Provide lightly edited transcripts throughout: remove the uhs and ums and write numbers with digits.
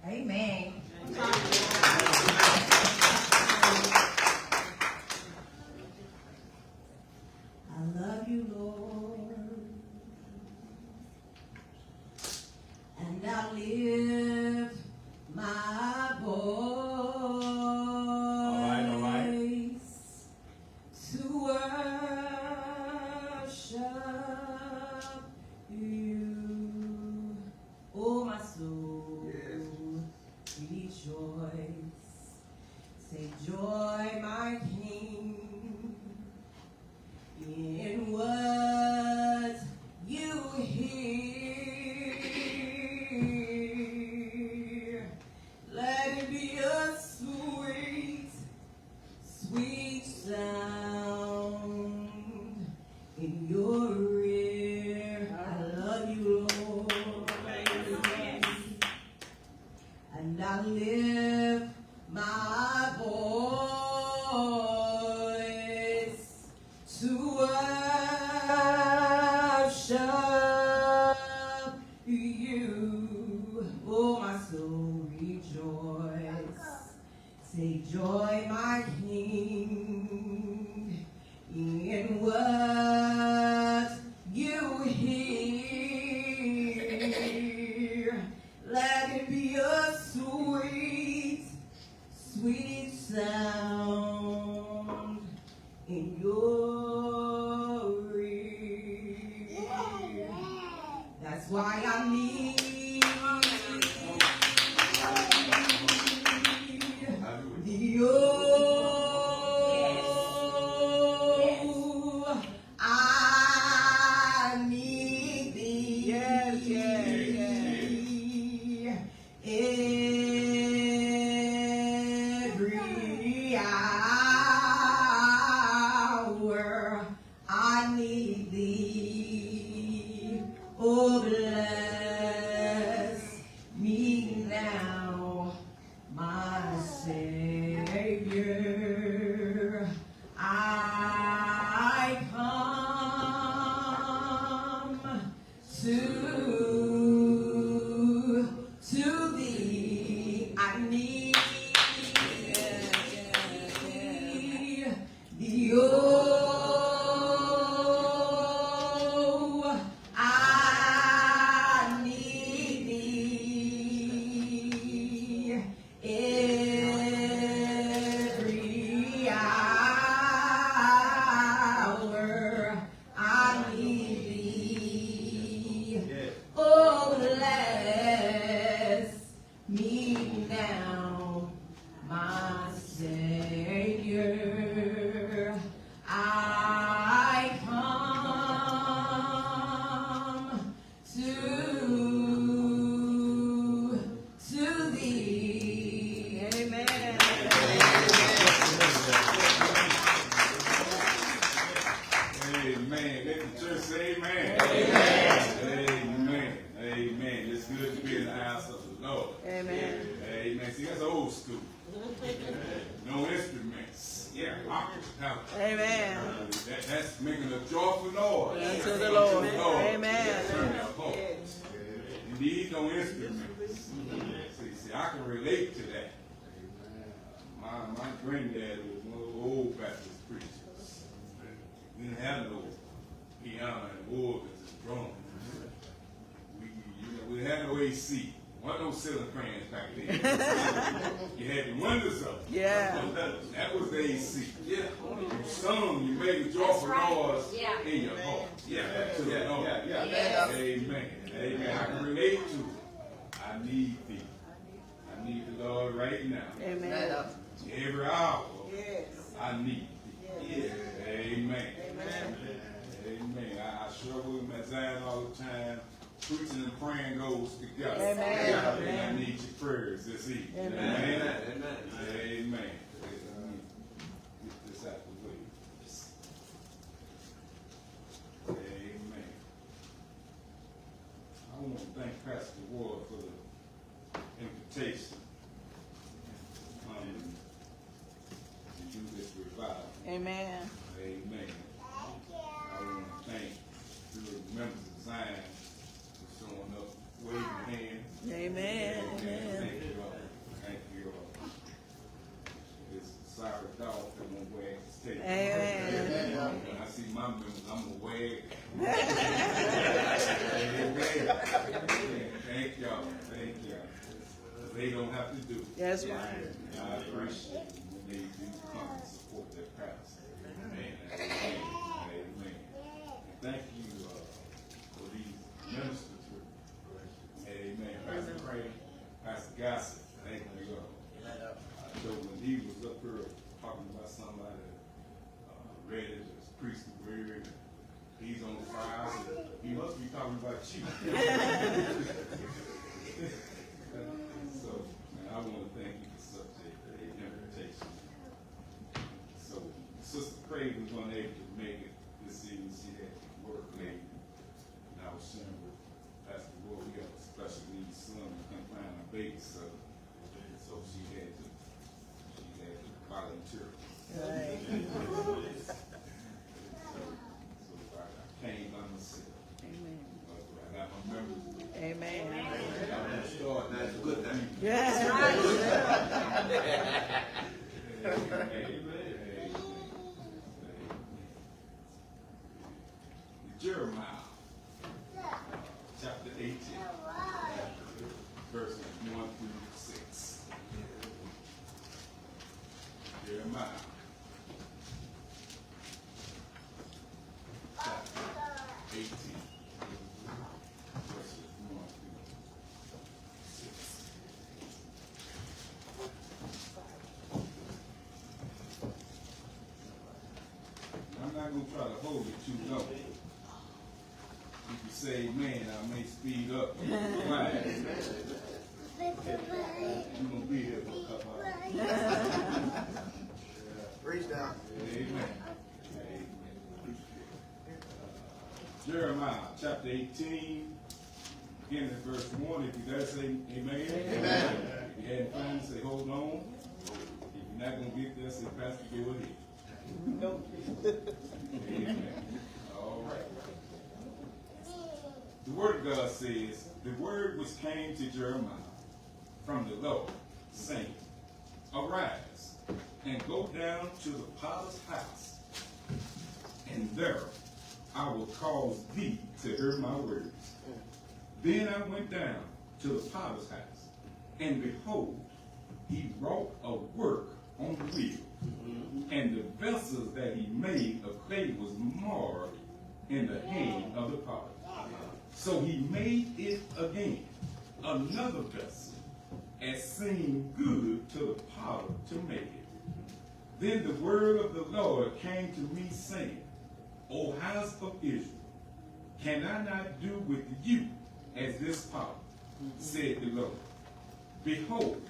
Amen. I love you, Lord, and I lift my voice to worship you. Oh, my soul, rejoice. Say, joy, my King, in what you hear. Let it be a sweet, sweet sound in your ear. I love you, Lord, and I lift my voice to worship you. Oh, my soul, rejoice. Say, joy, my King, in what you hear. Let it be a sweet, sweet sound in your ear. That's why I need thee. Oh, I need thee. Yes, yes, yes. Every hour I need thee. Oh, bless me now, my Savior. I come to thee. I need thee. Oh, I need thee. Every hour I need thee. Oh, bless me now, my Savior. I come to thee. Amen. Amen. Let the church say amen. Amen. Amen. It's good to be in the house of the Lord. Amen. Amen. See, that's old school. No instruments. Yeah. Amen. That's making a joyful noise. Unto the Lord. Amen. Yes. You need no instruments. See, I can relate to that. My granddad was one of those old Baptist preachers. We didn't have no piano and organs and drums. We didn't have no AC. Wasn't no ceiling fans back then. You had the windows up. Yeah. That was the AC. Yeah. You sung, you made a joyful noise in your heart. Yeah. To the Lord. Amen. Amen. I can relate to it. I need thee. I need the Lord right now. Amen. Every hour. I need thee. Amen. Amen. I struggle with my Zion all the time. Preaching and praying goes together. Amen. And I need your prayers this evening. Amen. Amen. Amen. Get this out the way. Amen. I want to thank Pastor Ward for the invitation to do this revival. Amen. Amen. I want to thank the members of Zion for showing up, waving hands. Amen. Thank you y'all. Thank y'all. They don't have to do it. That's right. And I appreciate it when they do come and support their pastor. Amen. Amen. Amen. Thank you for these ministers. Amen. Pastor Craven, Pastor Gossett. Thank you. I know when he was up here talking about somebody ready to preach the word, he's on fire. So he must be talking about you. So, man, I want to thank you for such a invitation. So, Sister Craven was unable to make it this evening. She had work late. And I was sharing with Pastor Boy, we have a special needs son who couldn't find a baby, so she had to volunteer. Right. So I came by myself. Amen. I got my members. Amen. That's a good thing. Yes. Jeremiah, chapter 18, verses 1 through 6. Jeremiah, chapter 18, verses 1 through 6. I'm not going to try to hold it too long. If you say amen, I may speed up. Quiet. You're going to be here for a couple hours. Preach down. Amen. Jeremiah chapter 18, beginning at verse 1. If you dare say amen. Amen. If you hadn't found it, say hold on. If you're not going to get there, say Pastor, go ahead. Amen. All right. The word of God says, the word which came to Jeremiah from the Lord, saying, arise and go down to the potter's house, and there I will cause thee to hear my words. Then I went down to the potter's house, and behold, he wrought a work on the wheel, and the vessels that he made of clay was marred in the hand of the potter. So he made it again, another vessel, as seemed good to the potter to make it. Then the word of the Lord came to me, saying, O house of Israel, can I not do with you as this potter? Said the Lord. Behold,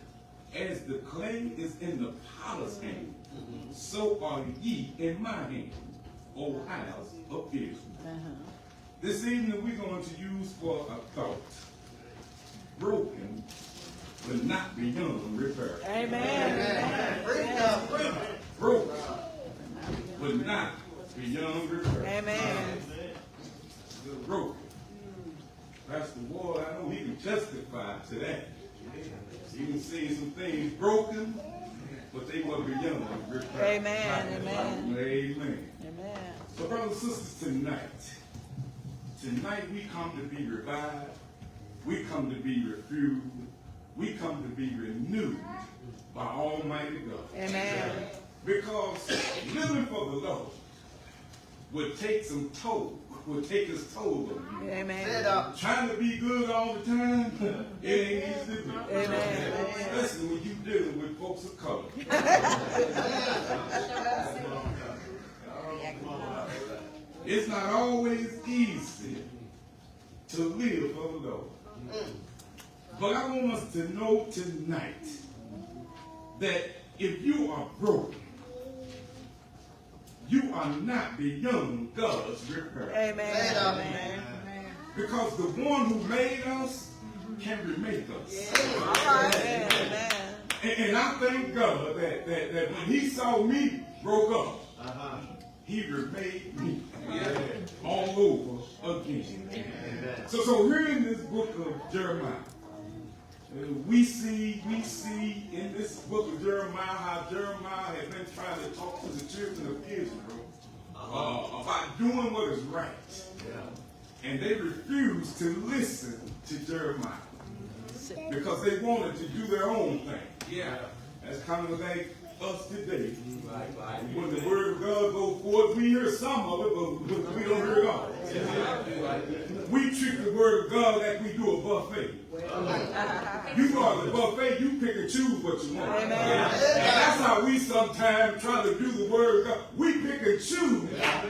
as the clay is in the potter's hand, so are ye in my hand, O house of Israel. This evening we're going to use for a thought, broken but not beyond repair. Amen. Broken but not beyond repair. Amen. Broken. Pastor Ward, I know he can testify to that. He can see some things broken, but they were beyond repair. Amen. Amen. Amen. Amen. So brothers and sisters, tonight we come to be revived, we come to be refueled, we come to be renewed by Almighty God. Amen. Because living for the Lord would take some toll, would take its toll on you. Amen. Trying to be good all the time, it ain't easy to do. Amen. Especially when you're dealing with folks of color. It's not always easy to live for the Lord. But I want us to know tonight that if you are broken, you are not beyond God's repair. Amen. Amen. Because the one who made us can remake us. Amen. And I thank God that when he saw me broke up, he remade me all over again. So here in this book of Jeremiah, we see in this book of Jeremiah how Jeremiah had been trying to talk to the children of Israel about doing what is right. And they refused to listen to Jeremiah. because they wanted to do their own thing. Yeah. That's kind of like us today. Right. When the word of God goes forth, we hear some of it, but we don't hear it all. We treat the word of God like we do a buffet. You go to the buffet, you pick and choose what you want. Amen. And that's how we sometimes try to do the word of God. We pick and choose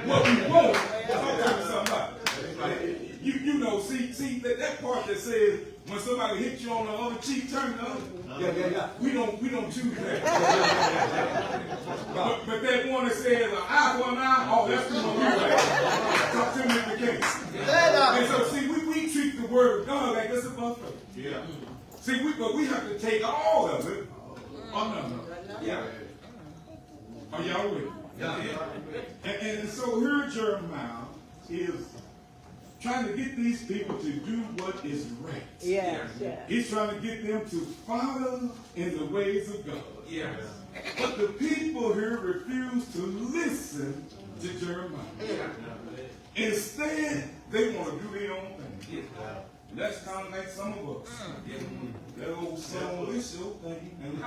what we want. I'll tell you something about it. You know, see that part that says when somebody hits you on the other cheek, turn the other. Yeah. We don't choose that. but that one that says an eye for an eye, oh, that's the one we like. Talk to me in the case. And so, see, we treat the word of God like it's a buffet. Yeah. See, but we have to take all of it. Oh, no. Yeah. Are y'all with me? Yeah. And so here Jeremiah is trying to get these people to do what is right. Yes. He's trying to get them to follow in the ways of God. Yeah. But the people here refuse to listen to Jeremiah. Instead, they want to do their own thing. And that's kind of like some of us. That old song, it's your thing. And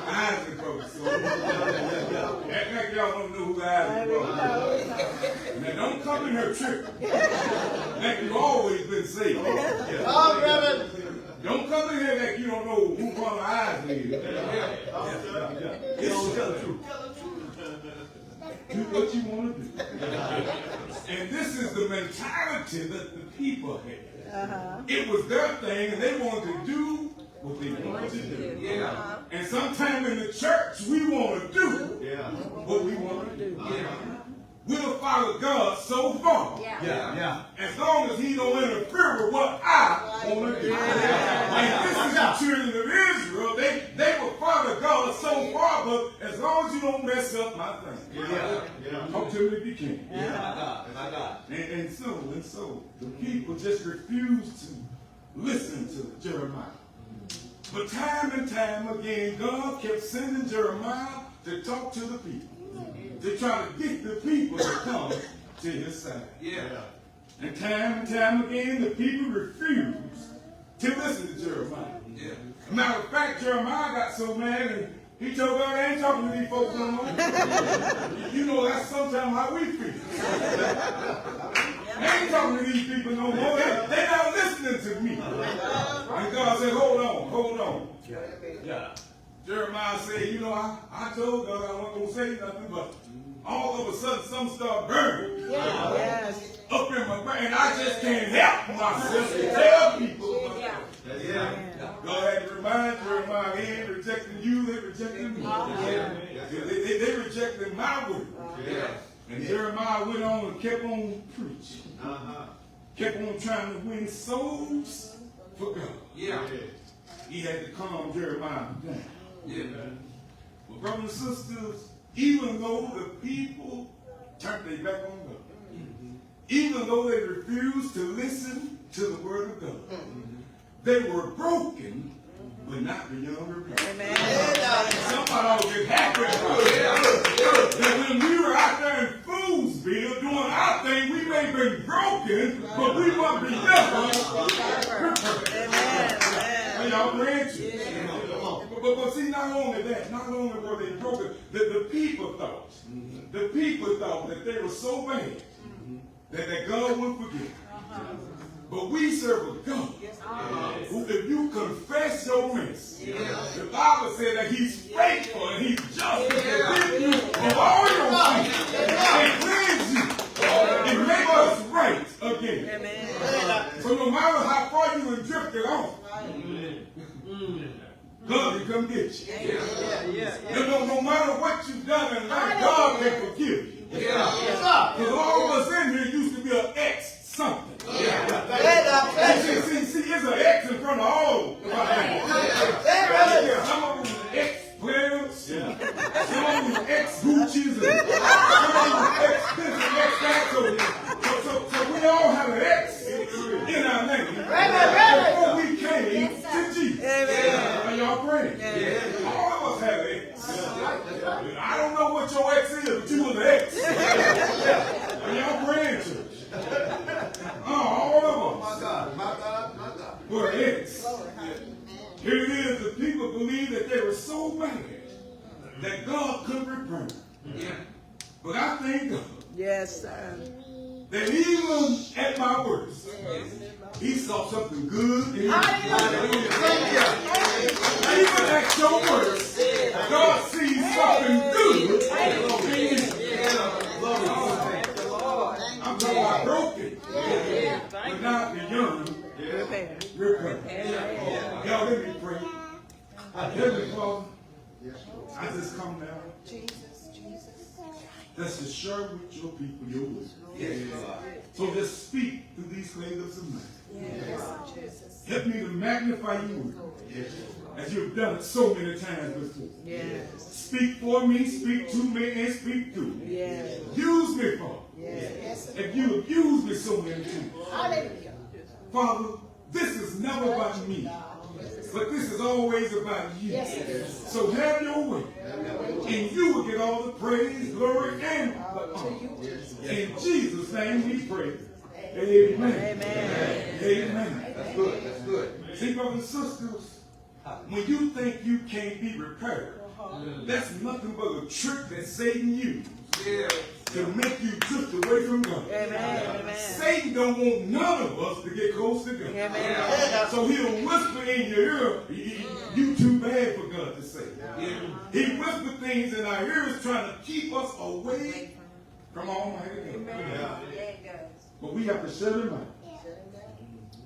Isaac brothers. So, act like y'all don't know who Isaac brothers is. Now, don't come in here tripping. Like you've always been saved. Don't come in here like you don't know who Brother Isaac is. It's tell the truth. Do what you want to do. And this is the mentality that the people had. It was their thing, and they wanted to do what they wanted to do. Yeah. And sometimes in the church, we want to do what we want to do. We'll follow God so far. As long as he don't interfere with what I want to do. And this is the children of Israel. They will follow God so far, but as long as you don't mess up my thing. Talk to me if you can. And so the people just refuse to listen to Jeremiah. But time and time again, God kept sending Jeremiah to talk to the people. To try to get the people to come to his side. And time again, the people refused to listen to Jeremiah. Matter of fact, Jeremiah got so mad and he told God, I ain't talking to these folks no more. You know, that's sometimes how we feel. I ain't talking to these people no more. They're not listening to me. And God said, hold on. Jeremiah said, you know, I told God I wasn't going to say nothing, but all of a sudden something started burning up in my brain. And I just can't help myself to tell people. God had to remind Jeremiah, they ain't rejecting you, they rejecting me. They rejected my word. And Jeremiah went on and kept on preaching. Kept on trying to win souls for God. He had to calm Jeremiah down. But brothers and sisters, even though the people turned their back on God, even though they refused to listen to the word of God, they were broken, but not beyond repair. Somebody ought to get happy about it. That when we were out there in Foolsville doing our thing, we may have been broken, but we won't be never. Are y'all granted? But see, not only were they broken, the people thought that they were so bad that God wouldn't forgive. But we serve a God who, if you confess your mess, the Bible said that he's faithful and he's just to forgive you of all your sins and cleanse you and make us right again. So no matter how far you have drifted off, God can come get you. No matter what you've done in life, God can forgive you. Because all of us in here used to be an ex-something. See, it's an X in front of all. Some of them ex-players, some of them ex-Gucci's, some of them ex-this and ex-that. So we all have an X in our name before we came to Jesus. Are y'all praying? All of us have an X. I don't know what your X is, but you was an X. Are y'all praying, church? All of us. My God. were heads. Here it is, the people believed that they were so bad that God couldn't repair them. But I thank God Yes, sir. that even at my worst, he saw something good in me. Even at your worst, God sees something good in you. I'm talking about broken, but not beyond repair. Y'all let me pray. Heavenly Father, I just come now. That's to share with your people your wisdom. So just speak through these claims of mine. Help me to magnify your word. As you've done it so many times before. Speak for me, speak to me, and speak through me. Use me, Father. If you have used me so many times. Father, this is never about me. But this is always about you. So have your way. And you will get all the praise, glory, and the honor. In Jesus' name we pray. Amen. Amen. That's good. That's good. See, brothers and sisters, when you think you can't be repaired, that's nothing but a trick that Satan used to make you drift away from God. Satan don't want none of us to get close to God. So he'll whisper in your ear, you too bad for God to say. He whispers things in our ears trying to keep us away from Almighty God. But we have to shut him out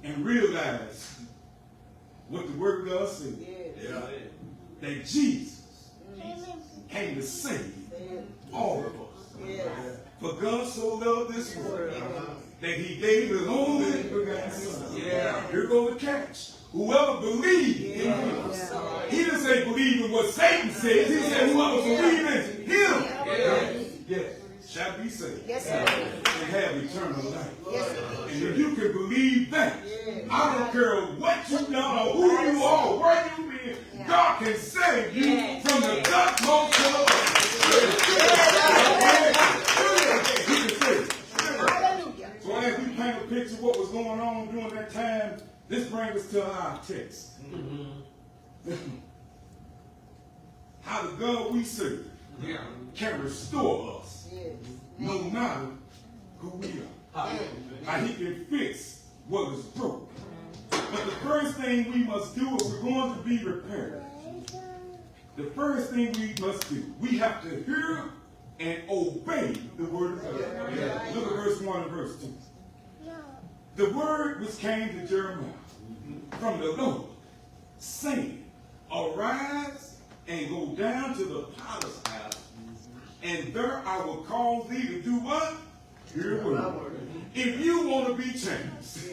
and realize what the Word of God says. That Jesus came to save all of us. For God so loved this world that he gave his only begotten Son. Here goes the catch. Whoever believes in him. He didn't say believe in what Satan says. He said whoever believes in him shall be saved and have eternal life. And if you can believe that, I don't care what you've done or who you are or where you've been, God can save you from the utmost to the So as we paint a picture of what was going on during that time, this brings us to our text. How the God we serve can restore us no matter who we are. How he can fix what is broken. But the first thing we must do if we're going to be repaired, the first thing we must do, we have to hear and obey the word of God. Look at verse 1 and verse 2. The word which came to Jeremiah from the Lord, saying, arise and go down to the potter's house, and there I will cause thee to do what? Hear the word. If you want to be changed,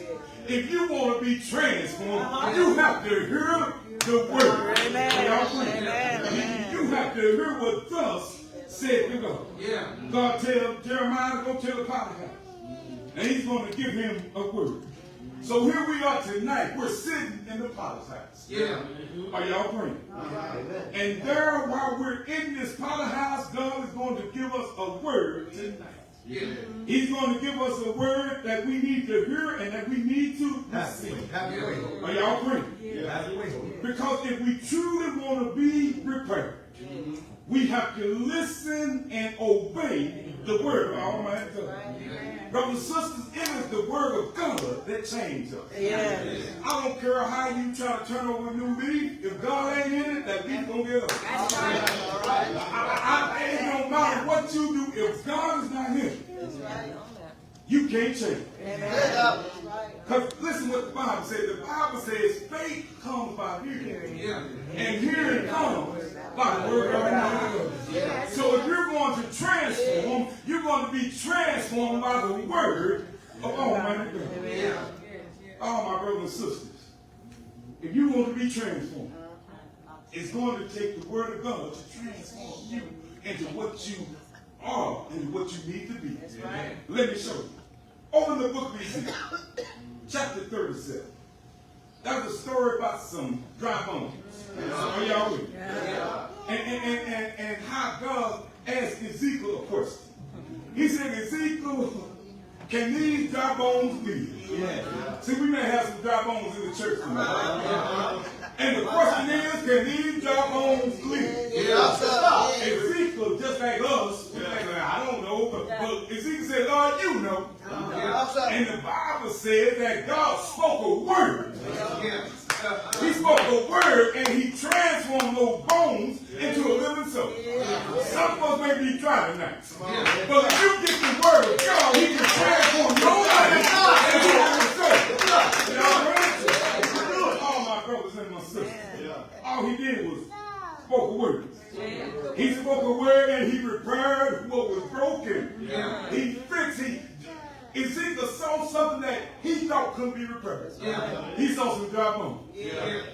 if you want to be transformed, you have to hear the word. You have to hear what thus said to God. God tell Jeremiah to go tell the potter's house. And he's going to give him a word. So here we are tonight. We're sitting in the potter's house. Are y'all praying? And there, while we're in this potter's house, God is going to give us a word tonight. He's going to give us a word that we need to hear and that we need to receive. Are y'all praying? Because if we truly want to be repaired, we have to listen and obey the word of Almighty God. Brothers and sisters, it is the word of God that changes us. I don't care how you try to turn over a new leaf. If God ain't in it, that leaf gonna get up. It don't matter what you do. If God is not in it, you can't change. Because listen what the Bible says. The Bible says faith comes by hearing. And hearing comes by the word of God. So if you're going to transform, you're going to be transformed by the word of Almighty God. Oh, my brothers and sisters, if you want to be transformed, it's going to take the word of God to transform you into what you are and what you need to be. Let me show you. Open the book of Ezekiel, chapter 37. That's a story about some dry bones. Are y'all with me? And how God asked Ezekiel a question. He said, Ezekiel, Can these dry bones live? See, we may have some dry bones in the church tonight. And the question is, can these dry bones live? Ezekiel, just like us, I don't know, but Ezekiel said, Lord, you know. And the Bible said that God spoke a word. He spoke a word and he transformed those bones into a living soul. Some of us may be dry tonight. But if you get the word of God, he can transform your life into a living soul. All my brothers and my sisters, all he did was spoke a word. He spoke a word and he repaired what was broken. He fixed it. Ezekiel saw something that he thought couldn't be repaired. He saw some dry bones.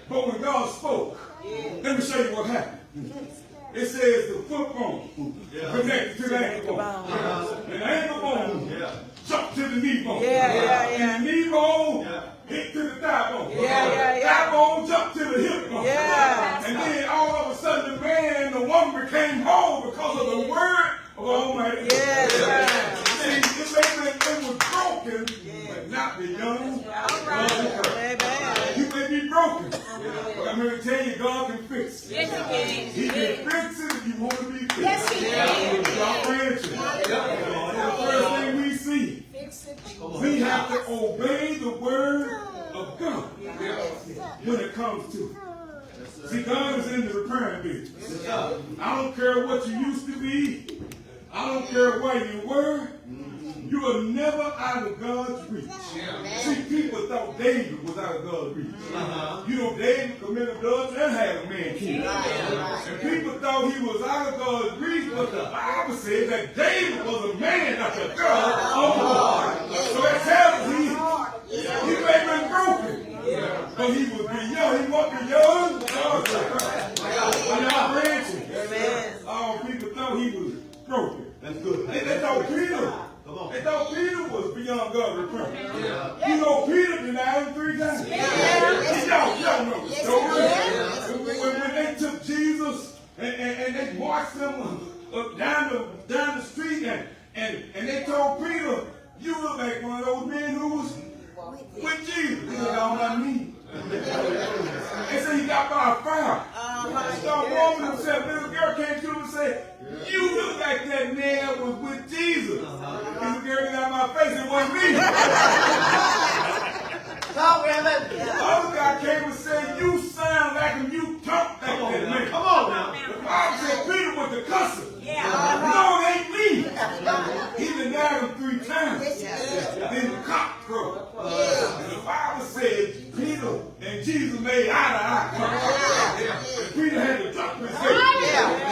But when God spoke, let me show you what happened. It says the foot bone connected to the ankle bone. And the ankle bone jumped to the knee bone. And the knee bone hit to the thigh bone. Thigh bone jumped to the hip bone. And then all of a sudden the man and the woman became whole because of the word of Almighty God. See, it was broken, but not beyond. You may be broken, but I'm here to tell you, God can fix it. Yes, He can fix it if you want to be fixed. Yes, He can. The first thing we see, we have to obey the word of God when it comes to it. See, God is in the repairing business. I don't care what you used to be. I don't care where you were. You are never out of God's reach. See, people thought David was out of God's reach. You know, David committed adultery and had a man killed. And people thought he was out of God's reach, but the Bible says that David was a man after God on the Lord. So it tells me he may have been broken, but he was beyond. He wasn't beyond God's reach. All people thought he was broken. That's good. They thought Peter. They thought Peter was beyond God's repair. You know, Peter denied him 3 times. Y'all know the story. When they took Jesus and they marched him down the street and they told Peter, you look like one of those men who was with Jesus. He said, all I need. They said he got by a fire. Some woman himself, little girl came to him and said, you look like that man was with Jesus. Little girl got my face, it wasn't me. The other guy came and said, you sound like him, you talk like that man. Come on now. The Bible said Peter was the cusser. No, it ain't me. He denied him 3 times. Then the cock crowed. And the Bible said Peter and Jesus made eye-to-eye contact. And Peter had to drop his head.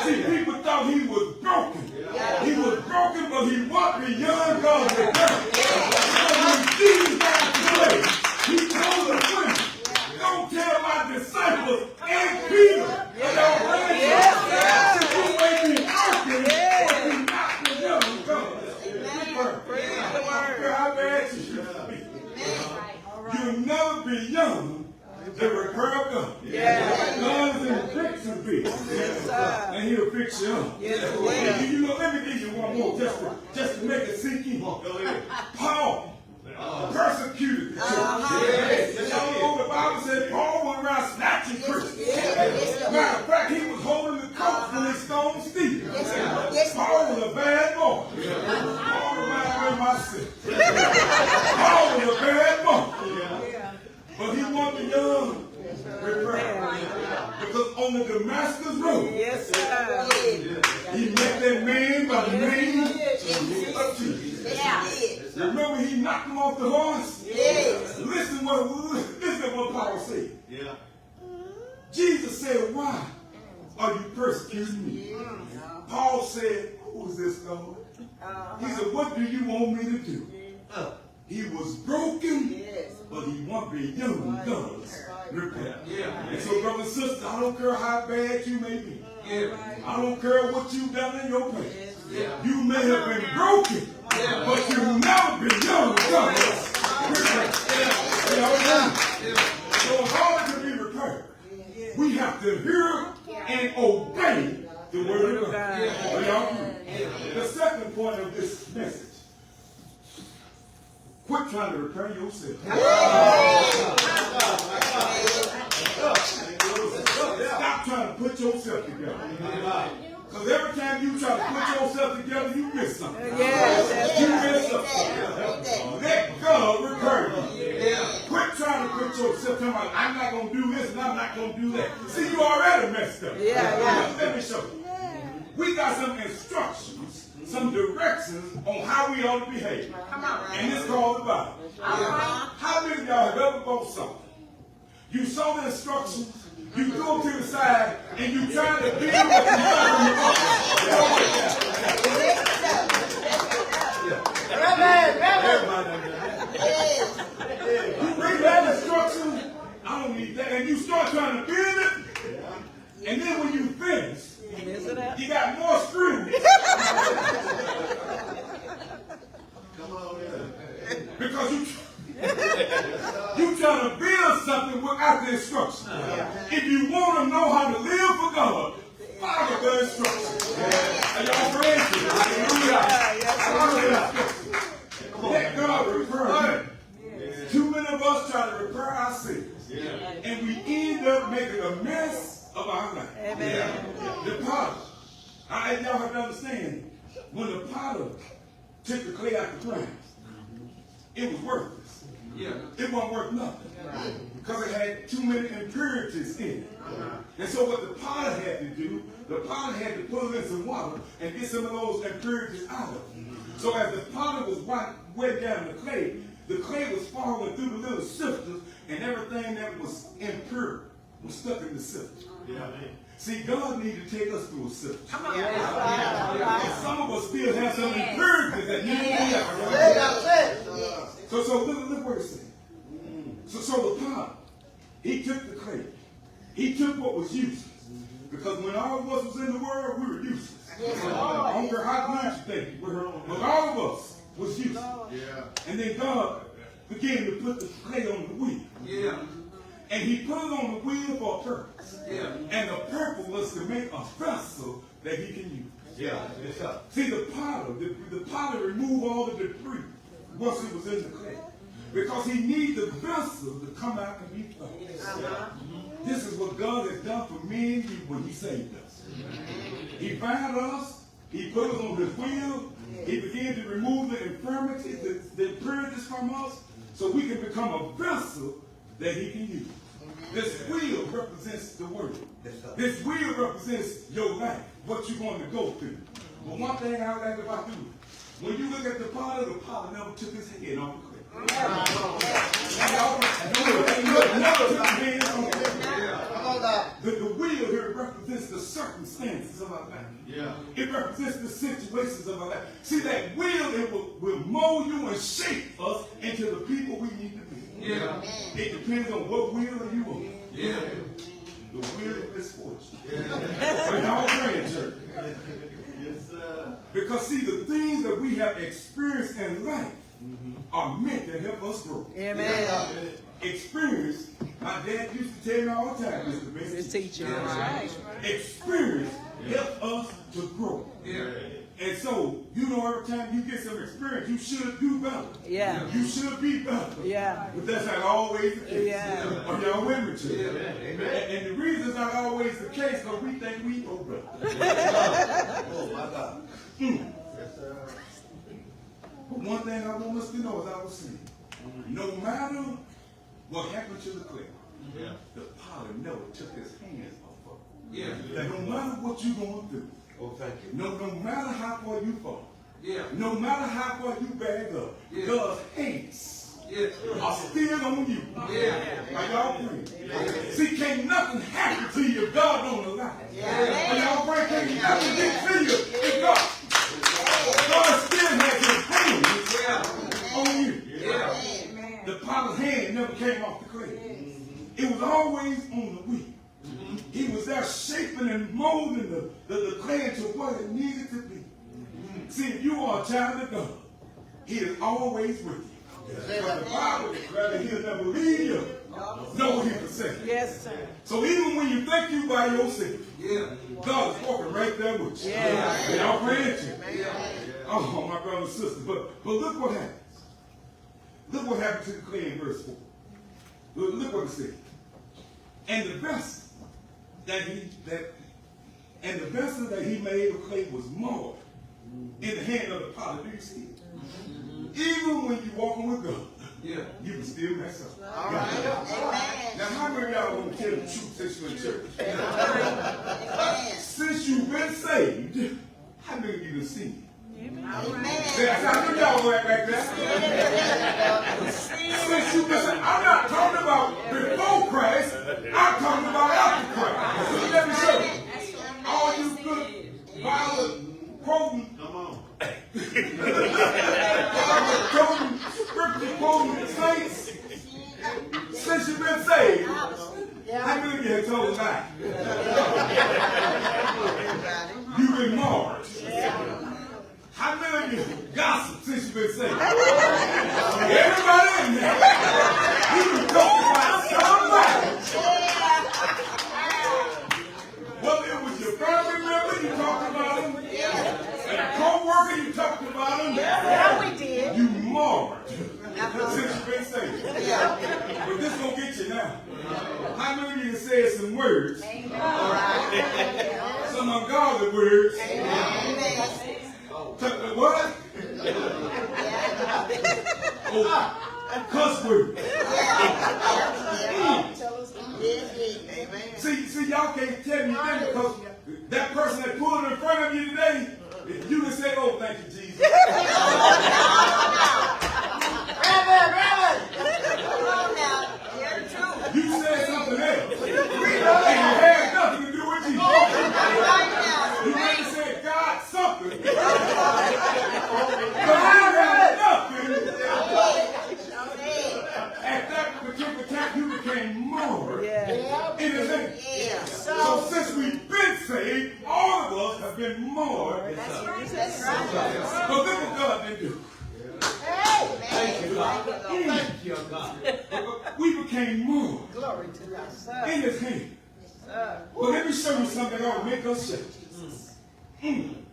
See, people thought he was broken. He was broken, but he walked beyond God's return. When Jesus got to play, he told the women, don't tell my disciples and Peter that y'all ran. You may be broken, but you're not beyond God. How bad you should be. You'll never be young the repair of God. God is in the fixing business. And he'll fix you up. You know, let me give you one more just to make it sink in. Paul persecuted the church. Y'all know the Bible said Paul went around snatching Christians. Matter of fact, he was holding the coat when they stoned Stephen. Paul was a bad boy. Paul reminded me of myself. Paul was a bad boy. But he wasn't beyond repair. Because on the Damascus road, he met that man by the name of Jesus. Remember he knocked him off the horse? Listen what Paul said. Jesus said, why are you persecuting me? Paul said, who is this God? He said, what do you want me to do? He was broken, but he won't be beyond God's repair. And so, brothers and sisters, I don't care how bad you may be. I don't care what you've done in your past. You may have been broken, but you'll never be beyond God's repair. So in order to be repaired, we have to hear and obey the word of God. The second point of this message Quit trying to repair yourself. Stop trying to put yourself together. Because every time you try to put yourself together, you miss something. You miss something. Let God repair you. Quit trying to put yourself together. I'm not going to do this and I'm not going to do that. See, you already messed up. Let me show you. We got some instructions, some directions on how we ought to behave. And it's called the Bible. How many of y'all have ever bought something? You saw the instructions, you go to the side, and you try to do what you You read that instruction, I don't need that, and you start trying to build it, and then when you finish, you got more screws. Come on, Because you trying to build something without the instruction. If you want to know how to live for God, follow the instructions. Are y'all friends? Hallelujah. Let God repair you. Too many of us try to repair ourselves. And we end up making a mess of our life. The potter. Y'all have to understand, when the potter took the clay out the ground, it was worthless. It wasn't worth nothing. Because it had too many impurities in it. And so what the potter had to do, the potter had to put it in some water and get some of those impurities out of it. So as the potter was wet down the clay was falling through the little sifters, and everything that was impure was stuck in the sifter. See, God needs to take us through a sifter. And some of us still have some impurities that need to be out. So look what it says. So the potter, he took the clay. He took what was useless. Because when all of us was in the world, we were useless. I don't care how good you think we were, but all of us was useless. And then God began to put the clay on the wheel. And he put it on the wheel for a purpose. And the purpose was to make a vessel that he can use. See, the potter removed all the debris once it was in the clay. Because he needs the vessel to come out and be filled. This is what God has done for me and you when he saved us. He found us, he put us on his wheel, he began to remove the infirmities, the impurities from us, so we can become a vessel that he can use. This wheel represents the word. This wheel represents your life, what you're going to go through. But one thing I like about you, when you look at the potter never took his head off the clay. The wheel here represents the circumstances of our life. It represents the situations of our life. See, that wheel, it will mold you and shape us into the people we need to be. It depends on what wheel are you on. The wheel of misfortune. We're all praying, church. Because see, the things that we have experienced in life are meant to help us grow. Experience, my dad used to tell me all the time, Mr. Mason. Teacher. That's right. Experience helps us to grow. And so, you know, every time you get some experience, you should do better. You should be better. But that's not always the case. Are y'all with me, church? And the reason it's not always the case because we think we know better. Oh, my God. But one thing I want us to know, as I was saying, no matter what happened to the clay, the potter never took his hands off of it. That no matter what you're going through, no matter how far you fall, no matter how far you bag up, God's hands are still on you. Are y'all praying? See, can't nothing happen to you if God don't allow it. Are y'all praying? Can't nothing get to you if God still has his hands on you. The potter's hand never came off the clay. It was always on the wheel. He was there shaping and molding the clay into what it needed to be. See, if you are a child of God, he is always with you. Because the Bible declares that he'll never leave you, nor he forsake you. Yes, sir. So even when you think you by yourself, God is walking right there with you. Y'all praying to you. Oh, my brother and sister. But look what happens. Look what happened to the clay in verse 4. Look what it says. And the vessel that he made of clay was marred in the hand of the potter. Do you see it? Even when you're walking with God, you can still mess up. All right. Amen. Now, how many of y'all want to tell the truth since you're in church? Amen. Since you've been saved, how many of you have seen it? Amen. How many of y'all go act like that? Since you've been saved, I'm not talking about before Christ. I'm talking about after Christ. So let me show you. All you good, violent, quoting, Come on. scripture quoting saints, since you've been saved, how many of you have told a lie? You've been marred. How many of you gossip since you've been saved? Everybody in there. You been talking about somebody. Whether it was your family member, you talked about them. A co-worker, you talked about them. Yeah, we did. You marred since you've been saved. But this gonna get you now. How many of you said some words? Some ungodly words. What? Oh, cuss words. See, y'all can't tell me that because that person that pulled it in front of you today, you can say, oh, thank you, Jesus. You said something else. And it had nothing to do with Jesus. You really said God something. But you had nothing. At that particular time, you became more in his name. So since we've been saved, all of us have been more. But look what God didn't do. Thank you, God. Thank you, God. We became more Glory to God. in his hand. But let me show you something that ought to make us shake.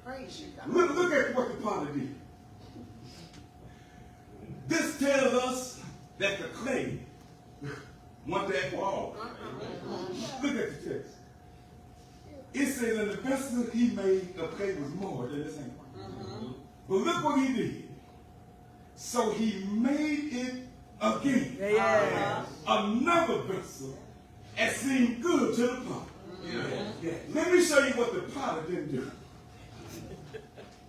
Praise you, God. Look at what the potter did. This tells us that the clay went there for all. Look at the text. It says that the vessel he made of clay was more than his hand. But look what he did. So he made it again. Another vessel that seemed good to the potter. Let me show you what the potter didn't do.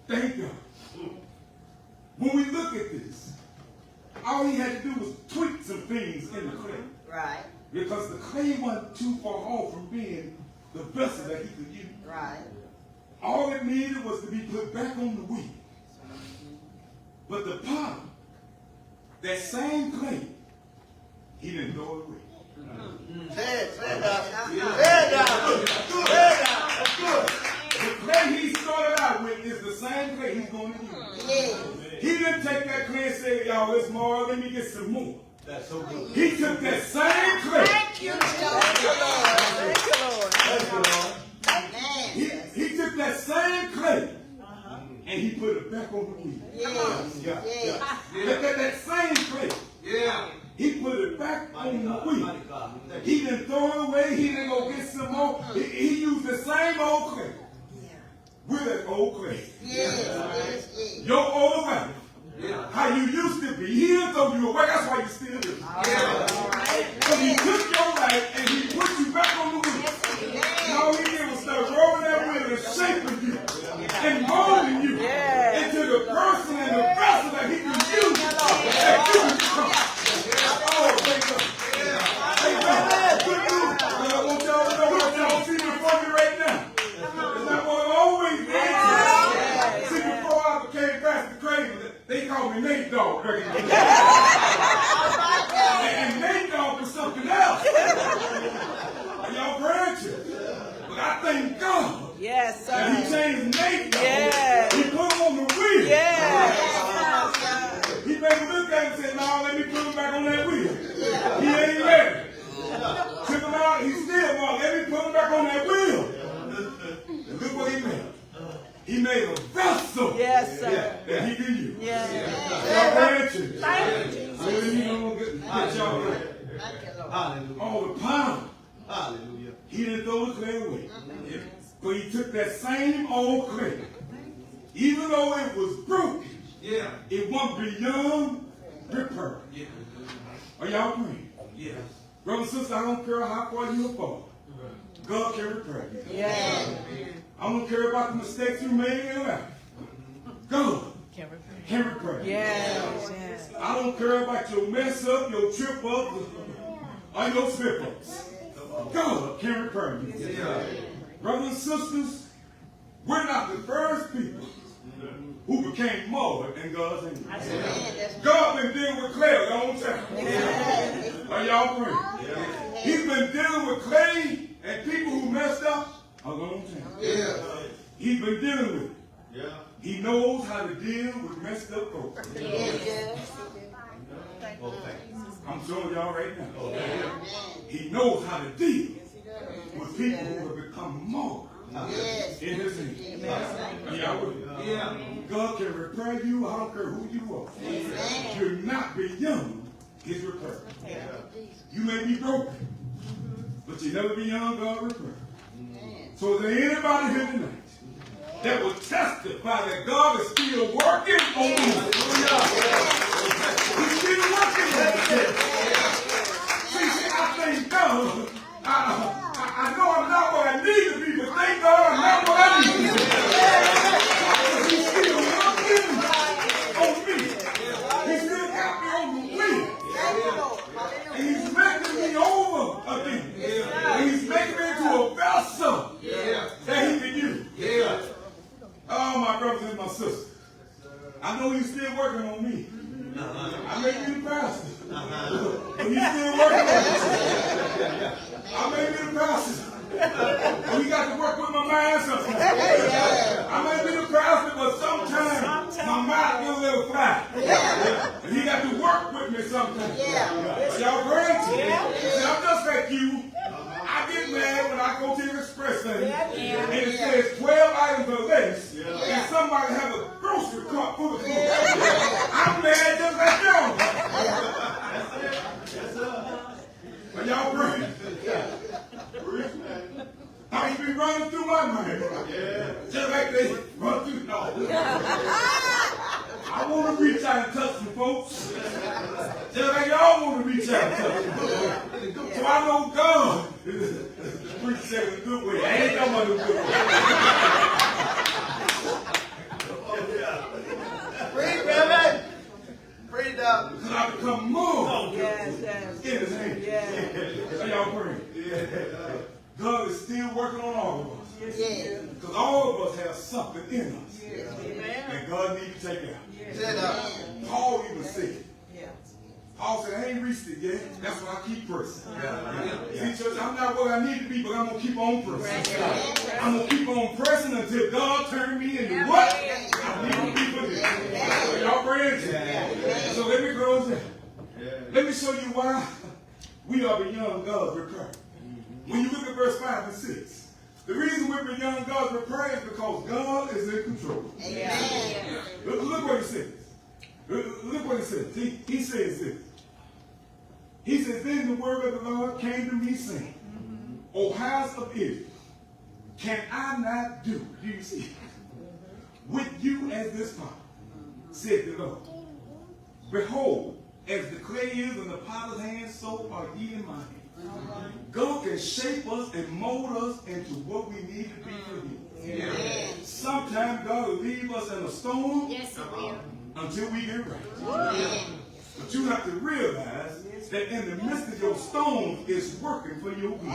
Thank God. When we look at this, all he had to do was tweak some things in the clay. Right. Because the clay wasn't too far off from being the vessel that he could use. Right. All it needed was to be put back on the wheel. But the potter, that same clay, he didn't throw it away. The clay he started out with is the same clay he's going to use. He didn't take that clay and say, y'all, it's more, let me get some more. That's so good. He took that same clay. Thank you, Lord. He took that same clay and he put it back on the wheel. Look at that same clay. He put it back on the wheel. He didn't throw it away. He didn't go get some more. He used the same old clay. With that old clay. Your old life. How you used to be. He didn't throw you away. That's why you still do. But he took your life and he put you back on the wheel. And all he did was start rolling that wheel and shaping you and molding you into the person and the vessel that he can use. That you can become. Oh, thank God. Thank God. Good news. I want y'all to know what y'all see before you right now. It's not what I always did. See, before I became PastorCravens, they called me Nate Dogg. And Nate Dogg was something else. Y'all branches. But I thank God that he changed Nate Dogg. He put him on the wheel. He made him look at him and said, no, let me put him back on that wheel. He ain't ready. Took him out, he's still wrong. Let me put him back on that wheel. And look what he made. He made a vessel that he can use. Y'all branches. you know, get y'all right. Hallelujah. All the power. Hallelujah. He didn't throw the clay away. But he took that same old clay. Even though it was broken, it went beyond repair. Are y'all praying? Yes. Brother and sister, I don't care how far you fall. God can repair you. Yes. I don't care about the mistakes you made in life. God can repair you. Yes. Yes. I don't care about your mess up, your trip up, or your slip ups. God can repair you. Brothers and sisters, we're not the first people who became more in God's hands. God been dealing with clay a long time. Are y'all praying? He's been dealing with clay and people who messed up a long time. He's been dealing with it. He knows how to deal with messed up folks. I'm showing y'all right now. He knows how to deal with people who have become more in his hands. Y'all with me? God can repair you. I don't care who you are. You're not beyond his repair. You may be broken, but you're never beyond God's repair. So is there anybody here tonight that will testify that God is still working on you? He's still working on you. See, I thank God. I know I'm not what I need to be, but thank God I'm not what I need to be. He's still working on me. He still got me on the wheel. And he's making me over again. And he's making me into a vessel that he can use. Oh, my brothers and my sisters. I know he's still working on me. I may be the pastor, but he's still working on me. I may be the pastor, but he got to work with my mind sometimes. I may be the pastor, but sometimes my mind gets a little flat. And he got to work with me sometimes. Y'all great? See, I'm just like you. I get mad when I go to the express thing and it says 12 items or less and somebody has a grocery cart full of food. I'm mad just like y'all. Are y'all praying? How you be running through my mind? Just like they run through. No. I want to reach out and touch some folks. Just like y'all want to reach out and touch some folks. So I know God is preaching in a good way. I ain't talking about a good way. Breathe, Reverend. Breathe up. Because I become more Yes. in his hands. Are y'all praying? God is still working on all of us. Because all of us have something in us. And God needs to take out. Paul even said, Paul said, I ain't reached it yet. That's why I keep pressing. See, church, I'm not what I need to be, but I'm going to keep on pressing. I'm going to keep on pressing until God turns me into what I need to be for this. Y'all praying? So let me close there. Let me show you why we are beyond God's repair. When you look at verse 5 and 6, the reason we're beyond God's repair is because God is in control. Look what he says. Look what he says. He says this. He says, then the word of the Lord came to me saying, O house of Israel, can I not do you see, with you as this potter, said the Lord. Behold, as the clay is in the potter's hand, so are ye in my hand. God can shape us and mold us into what we need to be for him. Sometimes God will leave us in a storm until we get right. But you have to realize that in the midst of your storm, it's working for your good.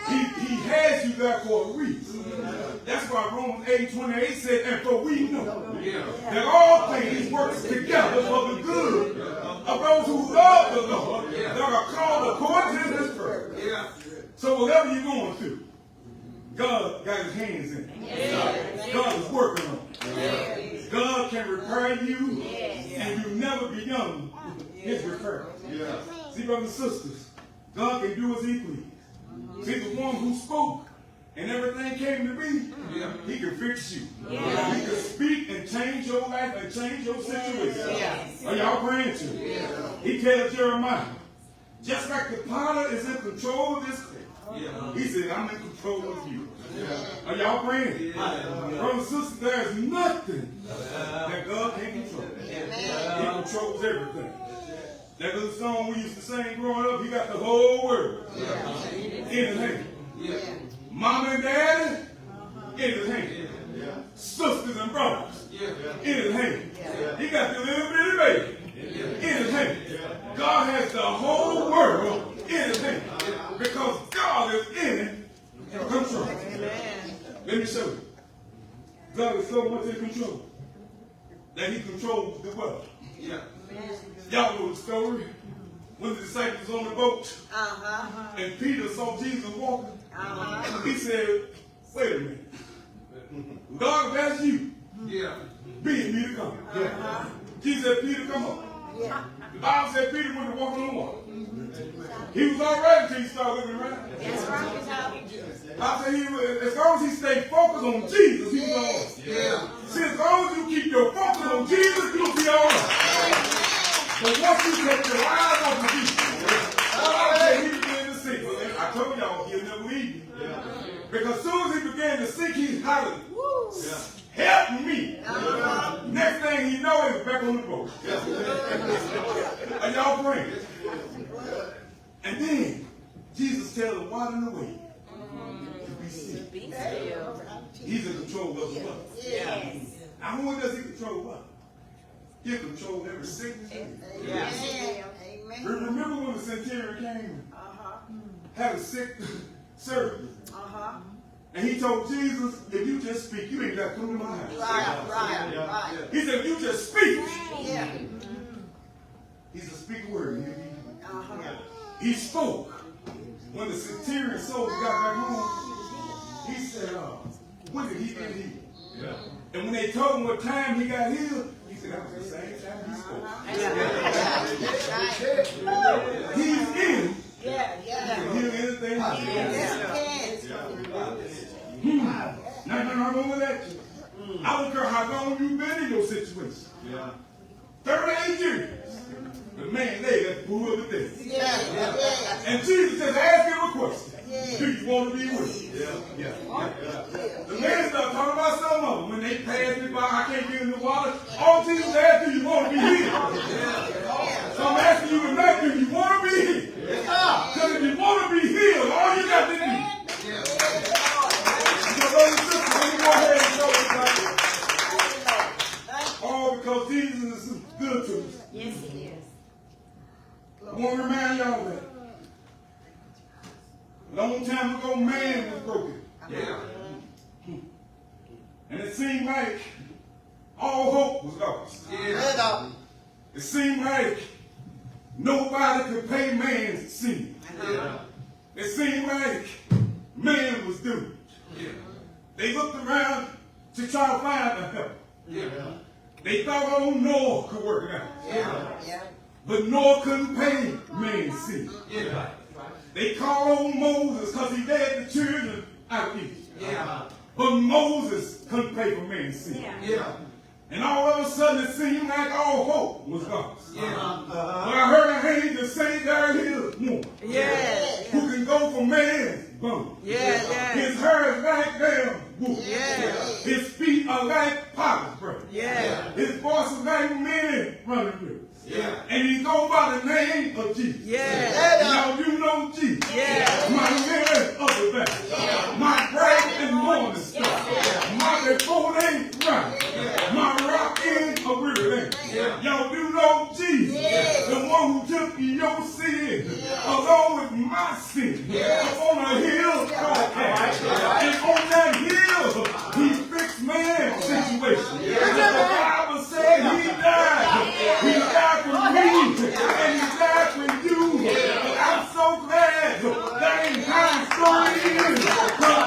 He has you there for a reason. That's why Romans 8:28 said, and for we know that all things work together for the good of those who love the Lord, that are called according to his purpose. So whatever you're going through, God got his hands in it. God is working on it. God can repair you, and you'll never be young his repair. See, brothers and sisters, God can do as he please. See, the one who spoke and everything came to be, he can fix you. He can speak and change your life and change your situation. Are y'all praying to? He tells Jeremiah, just like the potter is in control of this clay, he said, I'm in control of you. Are y'all praying? Brothers and sisters, there is nothing that God can't control. He controls everything. That little song we used to sing growing up, he got the whole world in his hand. Mama and daddy, in his hand. Sisters and brothers, in his hand. He got the little bitty baby, in his hand. God has the whole world in his hand. Because God is in control. Let me show you. God is so much in control that he controls the world. Y'all know the story. When the disciples was on the boat and Peter saw Jesus walking, he said, wait a minute. God, if that's you, bid me to come. Jesus said, Peter, come on. The Bible said Peter went to walk on the water. He was all right until he started looking around. I said, as long as he stayed focused on Jesus, he was all right. See, as long as you keep your focus on Jesus, you'll be all right. But once you take your eyes off of Jesus, he began to sink. I told y'all, he'll never leave you. Because as soon as he began to sink, he hollered, help me. Next thing he knows, he's back on the boat. Are y'all praying? And then Jesus tells the water and the wind to be still. He's in control of the weather. Now, who does he control what? He controls every sickness. Remember when the centurion came and had a sick servant? And he told Jesus, if you just speak, you ain't got to come to my house. Right. He said, if you just speak. He's a speak word. He spoke. When the centurion soldier got back home, he said, when did he get healed? And when they told him what time he got healed, he said, that was the same time he spoke. He's in. He can heal anything. Nothing wrong with that. I don't care how long you've been in your situation. 38 years. The man laid at the pool of the dead. And Jesus just asked him a question. Do you want to be with me? The man started talking about some of them. When they passed me by, I can't get in the water. All Jesus asked, do you want to be healed? So I'm asking you tonight, do you want to be healed? Because if you want to be healed, all you got to do. So brothers and sisters, let me go ahead and show you. All because Jesus is good to us. Yes, he is. I want to remind y'all that. A long time ago, man was broken. And it seemed like all hope was lost. It seemed like nobody could pay man's sin. It seemed like man was doomed. They looked around to try to find a help. They thought old Noah could work it out. But Noah couldn't pay man's sin. They called on Moses because he led the children out of Egypt. But Moses couldn't pay for man's sin. And all of a sudden it seemed like all hope was lost. But I heard an angel say there is one who can go for man's bone. His hair is like damn wool. His feet are like potter's bread. His voice is like men running rivers. And he goes by the name of Jesus. Now you know Jesus. My lily of the valley. My bright and morning star. My before they right. My rock in a river. Y'all do know Jesus. The one who took your sin along with my sin. On a hill called Calvary. And on that hill, he fixed man's situation. The Bible said he died. He died for me. And he died for you. I'm so glad that ain't how the story is. But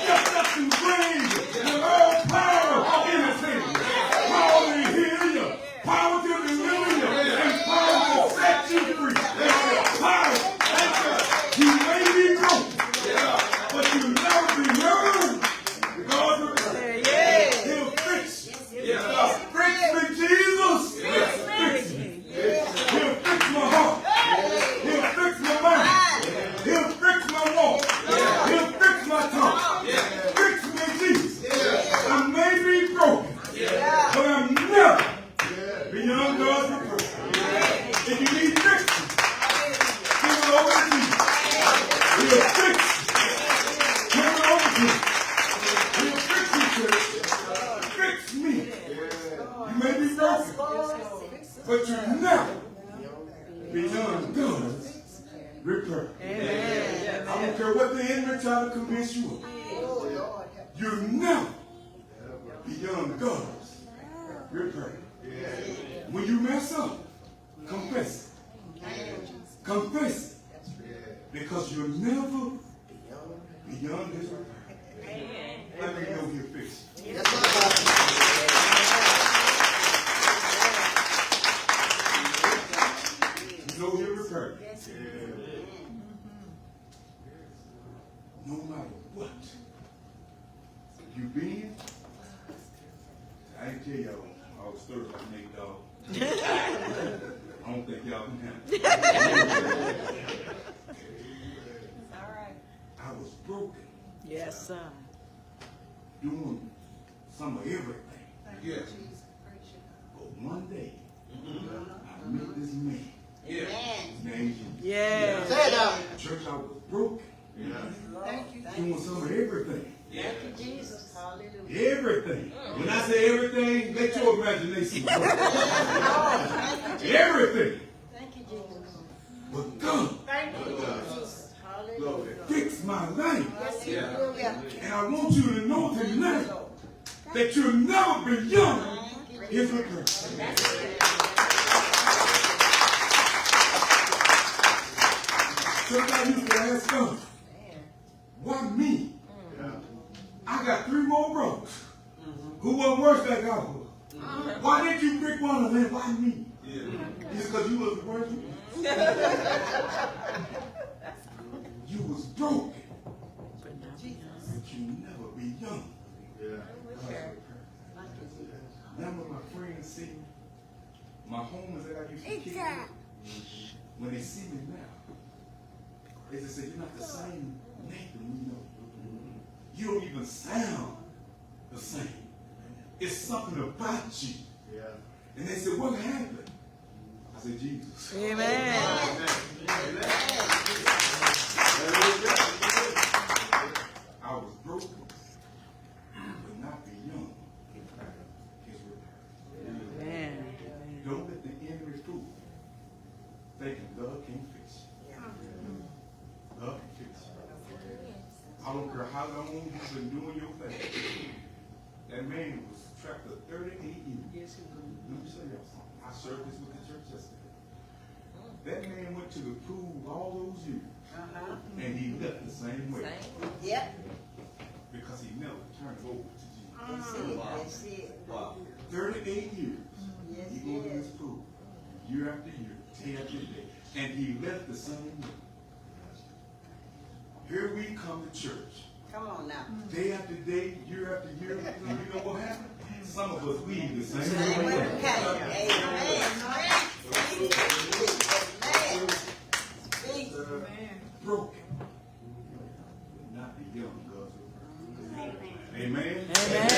just to bring the all power in his hand. Power to heal you. Power to deliver you. And power to set you free. Power. He made you repair. Amen. I don't care what the enemy try to convince you of. Oh, Lord. You're never beyond God's repair. When you mess up, confess it. Confess it. Because you're never beyond his repair. Let me know your fix. You know your repair. No matter what you've been, I ain't tell y'all all the stories I make, dog. I don't think y'all can handle it. All right. I was broken, Yes, sir. doing some of everything. Yes. But one day, I met this man. Yes. His name is Jesus. Yes. Say it out. Church, I was broken, Thank you. doing some of everything. Thank you, Jesus. Hallelujah. Everything. When I say everything, let your imagination work. Thank you, Everything. Thank you, Jesus. But God Thank you, Jesus. Hallelujah. fixed my life. Yes, He will. Yeah. And I want you to know tonight that you'll never be young. His return. Somebody used to ask God, why me? I got 3 more brothers who were worse than God was. Why didn't you pick one of them? Why me? It's because you was worse. You was broken. But you'll never be young. Remember my friends see my homies that I used to kick with? When they see me now, they just say, you're not the same Nathan we know. You don't even sound the same. It's something about you. And they said, what happened? I said, Jesus. Amen. I was broken, but not be young. His return. Amen. Don't let the enemy fool you, thinking God can't fix you. God can fix you. I don't care how long you've been doing your thing. That man was trapped for 38 years. Let me show y'all something. I served this with the church yesterday. That man went to the pool all those years, and he left the same way. Yep. Because he never turned over to Jesus. That's it. Wow. 38 years. Yes, He go to yes. this pool, year after year, day after day, and he left the same way. Here we come to church, Come on now. day after day, year after year, and you know what happened? Some of us leave the same Same way way. we came. Amen. Broken, not the young, God's return. Amen. Amen.